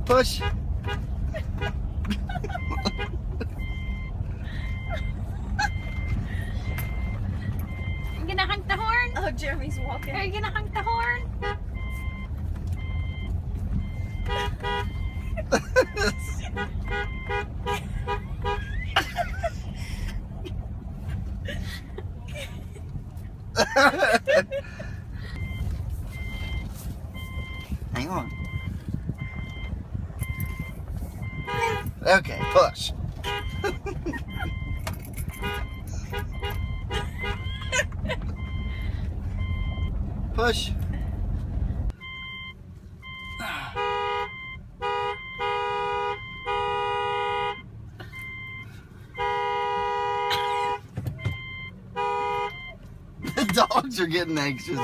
Push. You gonna honk the horn? Oh, Jeremy's walking. Are you gonna honk the horn? Hang on. Okay, push. Push. The dogs are getting anxious.